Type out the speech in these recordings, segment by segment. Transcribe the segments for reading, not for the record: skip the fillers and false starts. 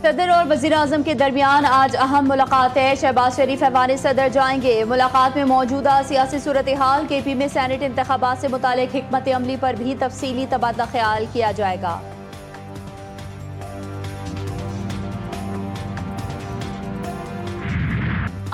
सदर और वज़ीर आज़म के दरमियान आज अहम मुलाकात है। शहबाज शरीफ ऐवान सदर जाएंगे। मुलाकात में मौजूदा सियासी सूरत हाल, KP में सेनेट इंतखाबात से मुतालिक हिकमत अमली पर भी तफसीली तबादला ख्याल किया जाएगा।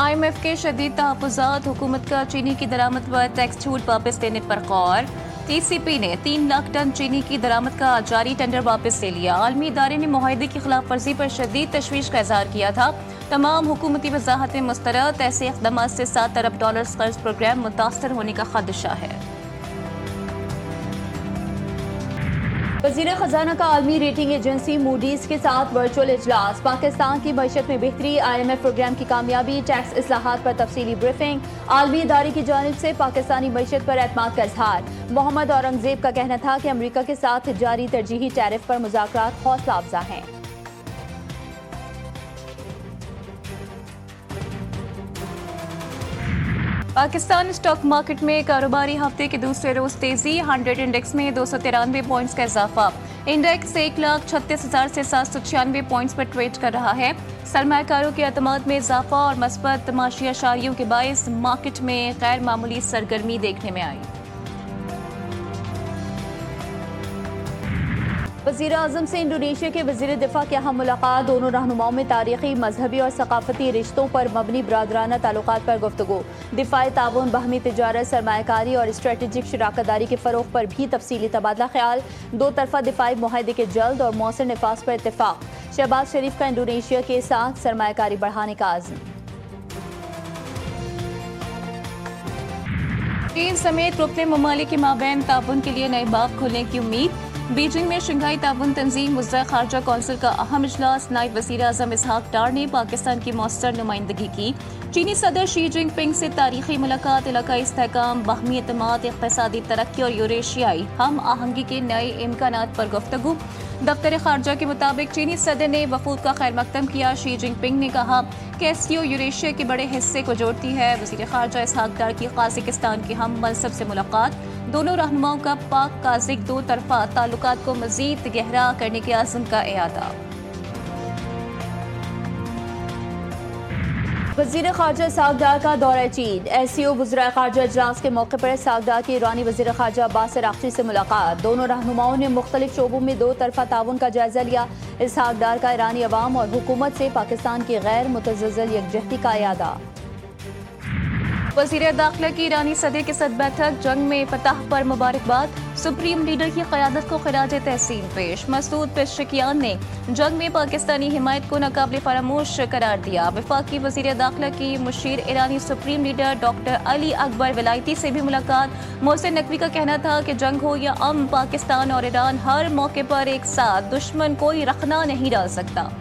IMF के शदीद तहफ़्फ़ुज़ात, हुकूमत का चीनी की दरामद पर टैक्स छूट वापस लेने पर गौर। TCP ने 3 लाख टन चीनी की दरामद का जारी टेंडर वापस ले लिया। आलमी इदारे ने मुआहदे की खिलाफ वर्जी पर शदीद तशवीश का इजहार किया था। तमाम हुकूमती वजाहतें मुस्तरद। ऐसे इक़दामात से $7 अरब कर्ज प्रोग्राम मुतासर होने का खदशा है। वज़ीर ख़ज़ाना का आलमी रेटिंग एजेंसी मूडीज के साथ वर्चुअल इजलास। पाकिस्तान की मईशत में बेहतरी, IMF प्रोग्राम की कामयाबी, टैक्स इस्लाहात पर तफसीली ब्रीफिंग। आलमी इदारे की जानिब से पाकिस्तानी मईशत पर एतमाद का इजहार। मोहम्मद औरंगजेब का कहना था कि अमरीका के साथ जारी तरजीही टैरिफ पर मुज़ाकरात हौसला अफजा हैं। पाकिस्तान स्टॉक मार्केट में कारोबारी हफ्ते के दूसरे रोज तेजी। 100 इंडेक्स में 293 पॉइंट्स का इजाफा। इंडेक्स 1,36,000 से 796 पॉइंट्स पर ट्रेड कर रहा है। सरमायाकारों के एतमाद में इजाफा और मस्बत माशी अशारियों के बायस मार्केट में गैर मामूली सरगर्मी देखने में आई। वज़ीर आज़म से इंडोनेशिया के वज़ीर दिफा की अहम मुलाकात। दोनों रहनुमाओं में तारीखी, मजहबी और सकाफती रिश्तों पर मबनी बरादराना ताल्लुकात पर गुफ्तगू। दिफाई ताउन, बाहमी तिजारत, सरमायाकारी और स्ट्रेटेजिक शराकतदारी के फ़रोग़ पर भी तफसीली तबादला ख्याल। दो तरफ़ा दिफाई मुआहदे के जल्द और मौसर नफाज पर इत्तेफाक। शहबाज शरीफ का इंडोनेशिया के साथ सरमायाकारी बढ़ाने का आज़म। चीन समेत रुकने ममालिक के माबैन ताउन के लिए नए बाब खोलने की उम्मीद। बीजिंग में शंघाई ताउन तंजीम मुद्दा खारजा कौंसिल का अहम इजलास। नायब वज़ीर आज़म इसहाक डार ने पाकिस्तान की मौसर नुमाइंदगी की। चीनी सदर शी जिनपिंग से तारीखी मुलाकात। इलाकाई इस्तेहकाम, बाहमी एतमाद, इक़्तिसादी तरक्की और यूरेशियाई हम आहंगी के नए इम्कानात पर गुफ्तगू। दफ्तर खारजा के मुताबिक चीनी सदर ने वफूद का खैर मकदम किया। शी जिनपिंग ने कहा कि SCO यूरेशिया के बड़े हिस्से को जोड़ती है। वज़ीर खारजा इसहाक डार की काज़ाकिस्तान के हम मनसब से मुलाकात। दोनों रहनुमाओं का पाक काज़िक दो तरफा ताल्लुकात को मज़ीद गहरा करने के आज़म का इरादा। वज़ीर ख़ारजा इसहाक डार का दौरा चीन। SCO वज़राए ख़ारजा इजलास के मौके पर इसहाक डार की ईरानी वज़ीर ख़ारजा अब्बास अराग़ची से मुलाकात। दोनों रहनुमाओं ने मुख्तलिफ शोबों में दो तरफा ताउन का जायजा लिया। इसहाक डार का ईरानी अवाम और हुकूमत से पाकिस्तान की गैर मुतज़्ज़ल यकजहती का इरादा। वज़ीर दाखिला की ईरानी सदर के साथ बैठक। जंग में फतह पर मुबारकबाद। सुप्रीम लीडर की क़यादत को खिराज तहसीन पेश। मसूद पेशकियान ने जंग में पाकिस्तानी हिमायत को नाकाबिल फरामोश करार दिया। वफाकी वज़ीर दाखिला की मुशीर ईरानी supreme leader doctor Ali Akbar Velayati से भी मुलाकात। मोहसिन नकवी का कहना था कि जंग हो या अमन, पाकिस्तान और ईरान हर मौके पर एक साथ दुश्मन कोई रखना नहीं डाल सकता।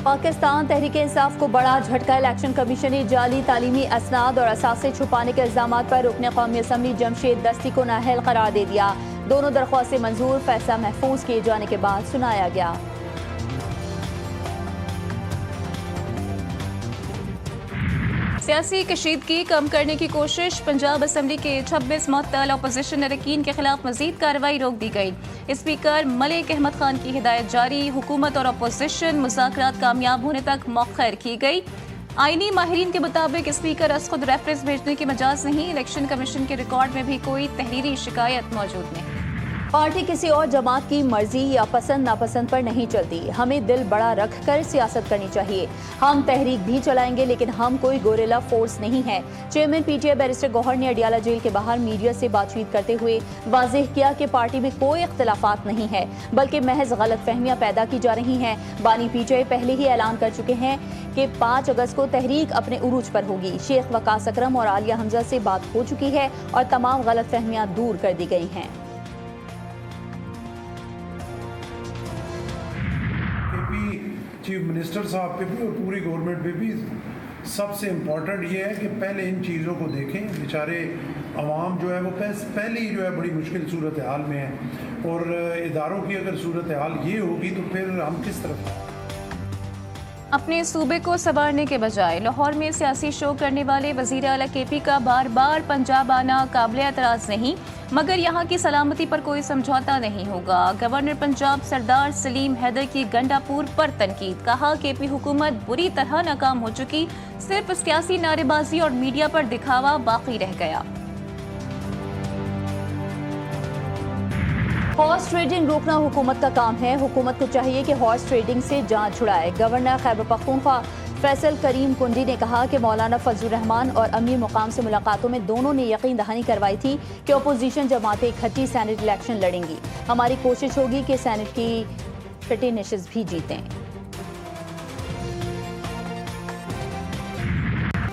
पाकिस्तान तहरीक इंसाफ को बड़ा झटका। इलेक्शन कमीशन ने जाली तालीमी असनाद और असासे छुपाने के इल्जामात पर रुकने कौमी असम्बली जमशेद दस्ती को नाअहल करार दे दिया। दोनों दरख्वास्तें मंजूर। फैसला महफूज किए जाने के बाद सुनाया गया। सियासी कशीदगी कम करने की कोशिश। पंजाब असम्बली के 26 मुअत्तल अपोजिशन अरकान के खिलाफ मजीद कार्रवाई रोक दी गई। स्पीकर मलिक अहमद खान की हिदायत जारी। हुकूमत और अपोजिशन मुज़ाकरात कामयाब होने तक मौखर की गई। आईनी माहिरीन के मुताबिक स्पीकर असखुद रेफरेंस भेजने की मजाज नहीं। इलेक्शन कमीशन के रिकॉर्ड में भी कोई तहरीरी शिकायत मौजूद नहीं। पार्टी किसी और जमात की मर्जी या पसंद नापसंद पर नहीं चलती। हमें दिल बड़ा रख कर सियासत करनी चाहिए। हम तहरीक भी चलाएंगे, लेकिन हम कोई गोरेला फोर्स नहीं है। चेयरमैन PTI बैरिस्टर गौहर ने अडियाला जेल के बाहर मीडिया से बातचीत करते हुए वाज़ेह किया कि पार्टी में कोई इख्तिलाफात नहीं है, बल्कि महज गलतफहमियां पैदा की जा रही हैं। बानी PTI पहले ही ऐलान कर चुके हैं कि 5 अगस्त को तहरीक अपने उरूज पर होगी। शेख वकास अकरम और आलिया हमजा से बात हो चुकी है और तमाम गलतफहमियां दूर कर दी गई हैं। चीफ मिनिस्टर साहब पे भी और पूरी गवर्नमेंट पे भी सबसे इम्पॉर्टेंट ये है कि पहले इन चीज़ों को देखें। बेचारे अवाम जो है वो पहले ही जो है बड़ी मुश्किल सूरत हाल में है, और इदारों की अगर सूरत हाल ये होगी तो फिर हम किस तरफ अपने सूबे को संवारने के बजाय लाहौर में सियासी शो करने वाले वजीर आला केपी का बार बार पंजाब आना काबिल एतराज़ नहीं, मगर यहाँ की सलामती पर कोई समझौता नहीं होगा। गवर्नर पंजाब सरदार सलीम हैदर की गंडापुर पर तनकीद, कहा केपी हुकूमत बुरी तरह नाकाम हो चुकी, सिर्फ सियासी नारेबाजी और मीडिया पर दिखावा बाकी रह गया। हॉर्स ट्रेडिंग रोकना हुकूमत का काम है। हुकूमत को चाहिए कि हॉर्स ट्रेडिंग से जान छुड़ाए। गवर्नर खैबर पख्तूनख्वा फैसल करीम कुंडी ने कहा कि मौलाना फजलुर रहमान और अमीर मुकाम से मुलाकातों में दोनों ने यकीन दहानी करवाई थी कि अपोजिशन जमातें इकट्ठी सेनेट इलेक्शन लड़ेंगी। हमारी कोशिश होगी कि सेनेट की 30 निशिस्त भी जीतें।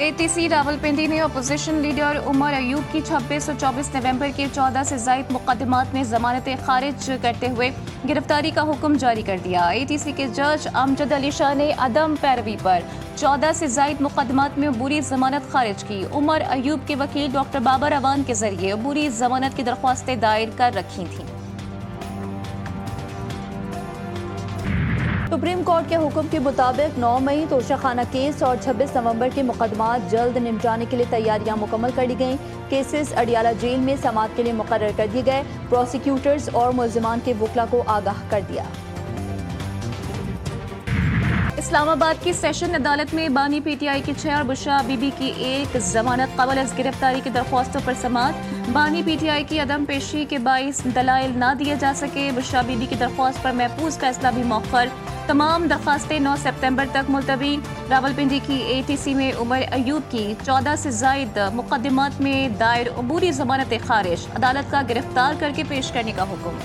ATC रावलपिंडी ने अपोजिशन लीडर उमर अयूब की 26 और 24 नवंबर के 14 से ज़ायद मुकदमात में जमानतें खारिज करते हुए गिरफ्तारी का हुक्म जारी कर दिया। ATC के जज अमजद अली शाह ने अदम पैरवी पर 14 से ज़ायद मुकदमात में अबूरी जमानत खारिज की। उमर अयूब के वकील डॉक्टर बाबर अवान के जरिए अबूरी जमानत की दरख्वास्तें दायर कर रखी थीं। सुप्रीम कोर्ट के हुक्म के मुताबिक 9 मई तोशाखाना केस और 26 नवंबर के मुकदमात जल्द निपटाने के लिए तैयारियां मुकम्मल कर ली गईं। केसेस अडियाला जेल में समाअत के लिए मुकर्रर कर दिए गए। प्रोसिक्यूटर्स और मुल्जिमान के वकला को आगाह कर दिया। इस्लामाबाद की सेशन अदालत में बानी PTI की 6 और बुशरा बीबी की 1 जमानत कबल गिरफ्तारी की दरख्वास्तों पर समाअत। बानी PTI की अदम पेशी के बाइस दलाइल ना दिए जा सके। बुशरा बीबी की दरख्वास्त पर महफूज फैसला भी मौखर। तमाम दरख्वास्तें 9 सितंबर तक मुलतवी। रावलपिंडी की ATC में उमर अयूब की 14 से ज़ायद मुकदमात में दायर अबूरी जमानतें खारिज, अदालत का गिरफ्तार करके पेश करने का हुक्म।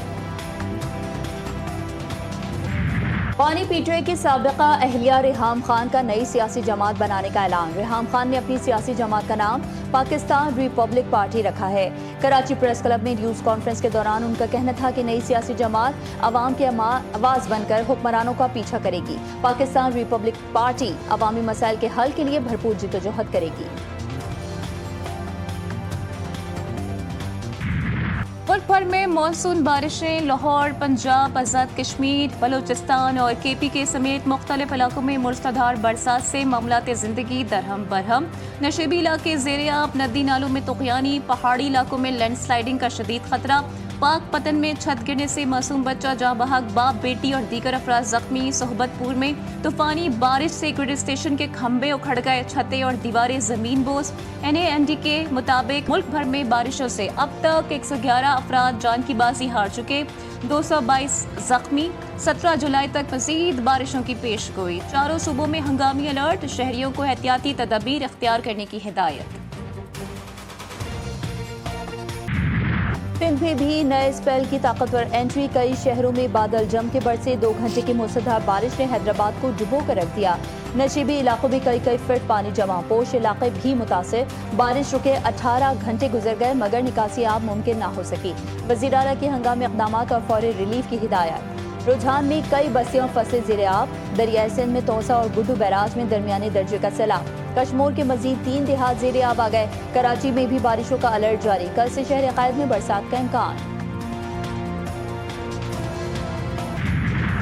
बानी PTI की साबिका अहलिया रेहाम खान का नई सियासी जमात बनाने का ऐलान। रेहाम खान ने अपनी सियासी जमात का नाम पाकिस्तान रिपब्लिक पार्टी रखा है। कराची प्रेस क्लब में न्यूज़ कॉन्फ्रेंस के दौरान उनका कहना था कि नई सियासी जमात अवाम के आवाज़ बनकर हुक्मरानों का पीछा करेगी। पाकिस्तान रिपब्लिक पार्टी अवामी मसाइल के हल के लिए भरपूर जिद्दोजहद करेगी। मुल्क भर में मानसून बारिशें। लाहौर, पंजाब, आज़ाद कश्मीर, बलूचिस्तान और KP के समेत मुख्तलिफ इलाकों में मुसलधार बरसात से मामलाते ज़िंदगी दरहम बरहम। नशेबी इलाके ज़ेर-ए-आब, नदी नालों में तुग़यानी, पहाड़ी इलाकों में लैंडस्लाइडिंग का शदीद खतरा। पाक पतन में छत गिरने से मासूम बच्चा जाँ बहक, बाप बेटी और दीगर अफराद जख्मी। सोहबतपुर में तूफानी बारिश से ग्रिड स्टेशन के खंभे उखड़ गए, छतें और दीवारें जमीन बोस। NAND के मुताबिक मुल्क भर में बारिशों से अब तक 111 अफराद जान की बाजी हार चुके, 222 जख्मी। 17 जुलाई तक मज़ीद बारिशों की पेश गोई। चारों सूबों में हंगामी अलर्ट, शहरियों को एहतियाती तदाबीर इख्तियार करने की हिदायत। सिंध में भी नए स्पेल की ताकतवर एंट्री। कई शहरों में बादल जम के बरसे। 2 घंटे की मूसलाधार बारिश ने हैदराबाद को डुबो कर रख दिया। नशीबी इलाकों में कई फीट पानी जमा, पोश इलाके भी मुतासिर। बारिश रुके 18 घंटे गुजर गए मगर निकासी आब मुमकिन ना हो सकी। वज़ीर आला के हंगामी इक़दाम और फौरी रिलीफ की हिदायत। रुझान में कई बस्तियां फंसे ज़ेर-ए-आब। दरियाई सिंध में तोसा और गुड्डू बैराज में दरमियाने दर्जे का सैलाब। कश्मीर के मजीद 3 देहात ज़ेर-ए-आब आ गए। कराची में भी बारिशों का अलर्ट जारी। कल से शहर क़ायद में बरसात का इम्कान।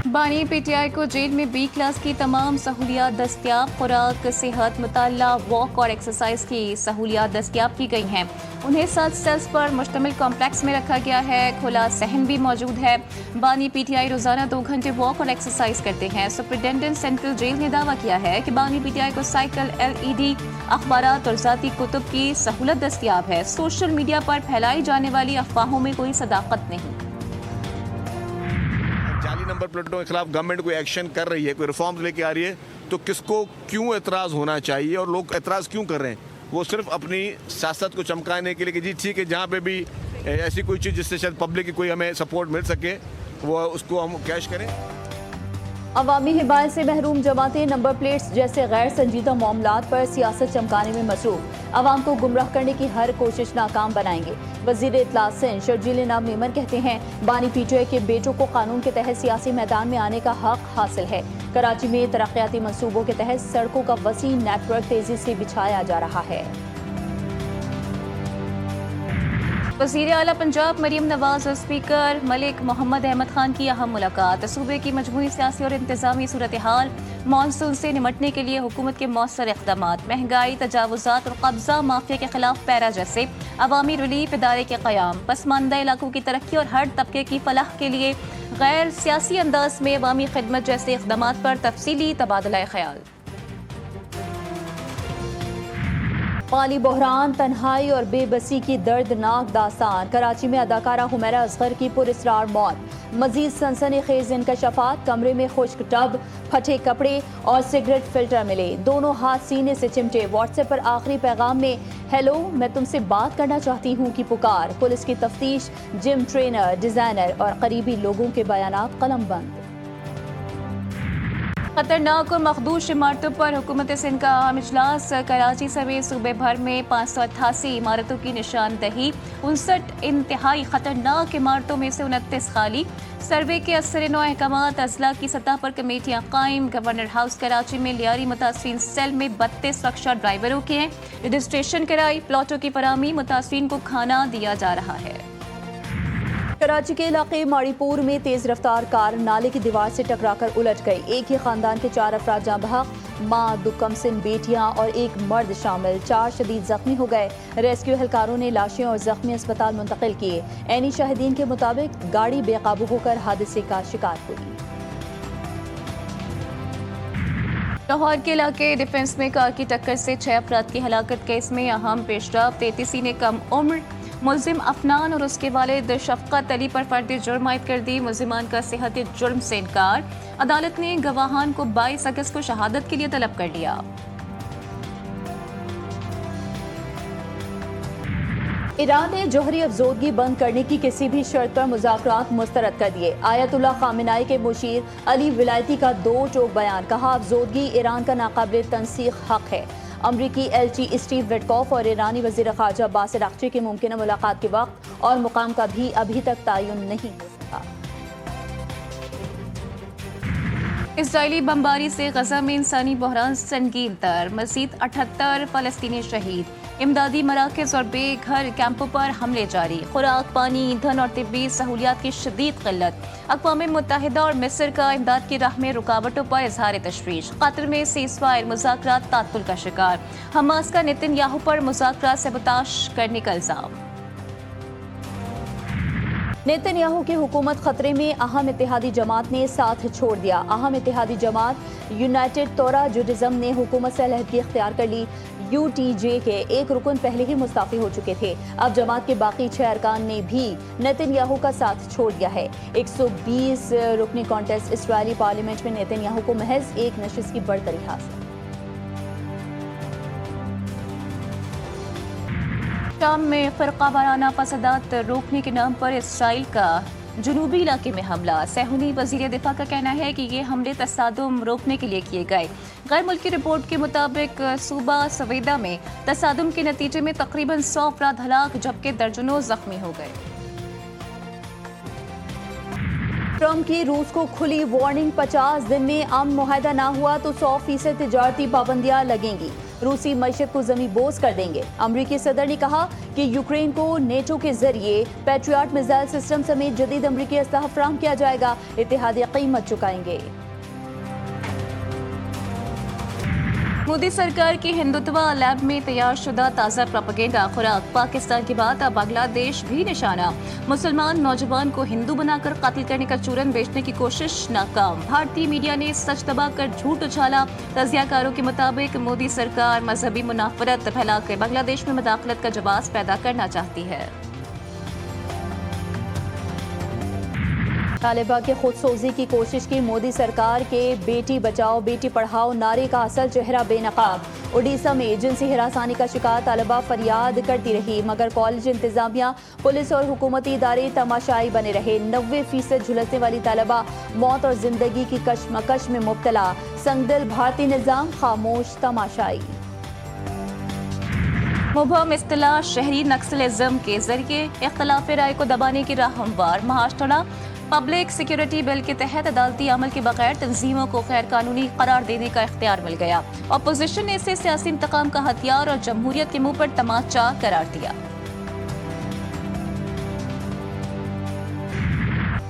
बानी PTI को जेल में B क्लास की तमाम सहूलियात दस्तियाब। खुराक, सेहत, मुताल्ला, वॉक और एक्सरसाइज की सहूलियात दस्तियाब की गई हैं। उन्हें 7 सेल्स पर मुश्तमिल कॉम्प्लेक्स में रखा गया है। खुला सहन भी मौजूद है। बानी PTI रोजाना 2 घंटे वॉक और एक्सरसाइज करते हैं। सुपरिटेंडेंट सेंट्रल जेल ने दावा किया है कि बानी PTI को साइकिल, LED, अखबारात और ज़ाती कुतुब की सहूलत दस्तियाब है। सोशल मीडिया पर फैलाई जाने वाली अफवाहों में कोई सदाकत नहीं। जाली नंबर प्लेटों के खिलाफ गवर्नमेंट कोई एक्शन कर रही है, कोई रिफॉर्म्स लेके आ रही है, तो किसको क्यों एतराज़ होना चाहिए और लोग एतराज़ क्यों कर रहे हैं? वो सिर्फ अपनी सियासत को चमकाने के लिए कि जी ठीक है, जहाँ पे भी ऐसी कोई चीज़ जिससे शायद पब्लिक की कोई हमें सपोर्ट मिल सके वो उसको हम कैश करें। अवामी हिमायत से महरूम जमातें नंबर प्लेट्स जैसे गैर संजीदा मामलात पर सियासत चमकाने में मसरूफ। अवाम को गुमराह करने की हर कोशिश नाकाम बनाएंगे। वजीर इत्तलात सिंध शर्जील नाम मेमन कहते हैं बानी PTI के बेटों को कानून के तहत सियासी मैदान में आने का हक हासिल है। कराची में तरक्याती मंसूबों के तहत सड़कों का वसी नेटवर्क तेजी से बिछाया जा रहा है। वज़ीर आला पंजाब मरीम नवाज और स्पीकर मलिक मोहम्मद अहमद खान की अहम मुलाकात। सूबे की मजमूई सियासी और इंतजामी सूरत हाल, मानसून से निमटने के लिए हुकूमत के मौसर इक़दाम, महंगाई, तजावुज़ात और कब्जा माफिया के खिलाफ पैरा जैसे अवामी रिलीफ इदारे के क़याम, पसमानदा इलाकों की तरक्की और हर तबके की फलाह के लिए गैर सियासी अंदाज में अवामी खिदमत जैसे इक़दाम पर तफसीली तबादला ख्याल। माली बहरान, तन्हाई और बेबसी की दर्दनाक दास्तान। कराची में अदाकारा हुमैरा असगर की पुरस्रार मौत। मजीद सनसनीखेज इंकशाफात, कमरे में खुश्क टब, फटे कपड़े और सिगरेट फिल्टर मिले। दोनों हाथ सीने से चिमटे। व्हाट्सएप पर आखिरी पैगाम में हेलो मैं तुमसे बात करना चाहती हूँ की पुकार। पुलिस की तफ्तीश, जिम ट्रेनर, डिजाइनर और करीबी लोगों के बयानात कलमबंद। खतरनाक और मखदूश इमारतों पर हुकूमत सिंध का अहम इजलास। कराची समेत सूबे भर में 588 इमारतों की निशानदही। 59 इंतहाई खतरनाक इमारतों में से 29 खाली। सर्वे के असर नौ अहकामात, अजला की सतह पर कमेटियां कायम। गवर्नर हाउस कराची में लियारी मुतासरीन सेल में 32 रक्षा ड्राइवरों के हैं। रजिस्ट्रेशन कराई, प्लॉटों की फराहमी, मुतासरीन को खाना दिया जा रहा है। कराची के इलाके माड़ीपुर में तेज रफ्तार कार नाले की दीवार से टकराकर उलट गई। एक ही खानदान के 4 अफराद जाँ बहक, माँ, 2 कमसिन बेटियां और एक मर्द शामिल। 4 शदीद जख्मी हो गए। रेस्क्यू एहलकारों ने लाशें और जख्मी अस्पताल मुंतकिल किए। ऐनी शाहिदीन के मुताबिक गाड़ी बेकाबू होकर हादसे का शिकार हुई। लाहौर के इलाके डिफेंस में कार की टक्कर से 6 अफराद की हलाकत। केस में अहम पेशरफ। 33 ने कम उम्र मुलजिम अफनान और उसके वालिद शफकत अली पर फर्दी जुर्म आयद कर दी। मुलजिमान का सेहती जुर्म से इनकार। अदालत ने गवाहान को 22 अगस्त को शहादत के लिए तलब कर लिया। ईरान ने जौहरी अफजोदगी बंद करने की किसी भी शर्त पर मुज़ाकरात मुस्तरद कर दिए। आयतुल्लाह खामेनाई के मुशीर अली विलायती का 2 टोक बयान। कहा अफजोदगी ईरान का नाकाबिल तनसीख हक है। अमरीकी एलची स्टीव विटकॉफ और ईरानी वज़ीर ख़ारजा अब्बास अराग़ची की मुमकिन मुलाकात के वक्त और मुकाम का भी अभी तक तयन नहीं हो सका। इजरायली बमबारी से गजा में इंसानी बहरान संगीन तर। मज़ीद 78 फ़लस्तीनी शहीद। इमदादी मराकज़ और बेघर कैंपों पर हमले जारी। खुराक, पानी, ईंधन और तिब्बी सहूलियात की शदीद किल्लत। अक़वाम मुत्तहिदा और मिस्र का इमदाद की राह में रुकावटों पर इजहार तशवीश। कतर में सीज़फायर, मुज़ाकरात तात्तुल का शिकार। हमास का नेतन्याहू पर मुज़ाकरात सबूताश करने का इल्ज़ाम। नेतन्याहू की हुकूमत खतरे में। अहम इत्तेहादी जमात ने साथ छोड़ दिया। अहम इत्तेहादी जमात यूनाइटेड तोरा जुडिज्म ने हुकूमत से अलहदगी इख्तियार कर ली। UTJ के एक रुकन पहले ही मुस्ताफी हो चुके थे। अब जमात के बाकी 6 अरकान ने भी नेतन्याहू का साथ छोड़ दिया है। 120 रुकनी कॉन्टेस्ट इस्राएली पार्लियामेंट में नेतन्याहू को महज 1 नशिस्त की बढ़तरी हासिल। शाम में फ़िरका वाराना फसादात रोकने के नाम पर इसराइल का जुनूबी इलाके में हमला। सहूनी वज़ीर दिफा का कहना है कि ये हमले तसादुम रोकने के लिए किए गए। गैर मुल्की रिपोर्ट के मुताबिक सूबा सवेदा में तसादुम के नतीजे में तकरीबन 100 अफराद हलाक जबकि दर्जनों जख्मी हो गए। ट्रंप की रूस को खुली वार्निंग। 50 दिन में अमन मुआहदा ना हुआ तो 100% तिजारती पाबंदियां लगेंगी। रूसी मईशत को जमी बोझ कर देंगे। अमरीकी सदर ने कहा कि यूक्रेन को नेटो के जरिए पैट्रियट मिसाइल सिस्टम समेत जदीद अमरीकी असलहा फराहम किया जाएगा। इत्तेहादी कीमत चुकाएंगे। मोदी सरकार की हिंदुत्वा लैब में तैयार शुदा ताज़ा प्रोपेगेंडा। खुराक, पाकिस्तान के बाद अब बांग्लादेश भी निशाना। मुसलमान नौजवान को हिंदू बनाकर कत्ल करने का चूरन बेचने की कोशिश नाकाम। भारतीय मीडिया ने सच दबाकर झूठ उछाला। तजियाकारों के मुताबिक मोदी सरकार मजहबी मुनाफरत फैलाकर बांग्लादेश में मुदाखलत का जवाब पैदा करना चाहती है। तालिबा के खुदसोजी की कोशिश की। मोदी सरकार के बेटी बचाओ बेटी पढ़ाओ नारे का असल चेहरा बेनकाब। उड़ीसा में जिनसी हिरासानी का शिकार तालिबा फरियाद करती रही, मगर कॉलेज इंतजामिया, पुलिस और हुकूमती इदारे तमाशाई बने रहे। 90% झुलसने वाली तालिबा मौत और जिंदगी की कशमकश में मुब्तला। संगदिल भारतीय निजाम खामोश तमाशाई। मुबहम इस्तिलाह शहरी नक्सलिज्म के जरिए इख्तिलाफ राय को दबाने की राह हमवार। महाराष्ट्र पब्लिक सिक्योरिटी बिल के तहत अदालती अमल के बगैर तंजीमों को गैर कानूनी करार देने का इख्तियार मिल गया। अपोजिशन ने इसे सियासी इंतकाम का हथियार और जमहूरियत के मुंह पर तमाचा करार दिया।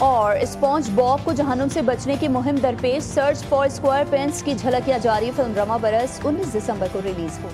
और स्पॉन्ज बॉब को जहन्नुम से बचने की मुहिम दरपेश, सर्च फॉर स्क्वायर पेंस की झलकियां जारी। फिल्म रमा बरस 19 दिसंबर को रिलीज हो।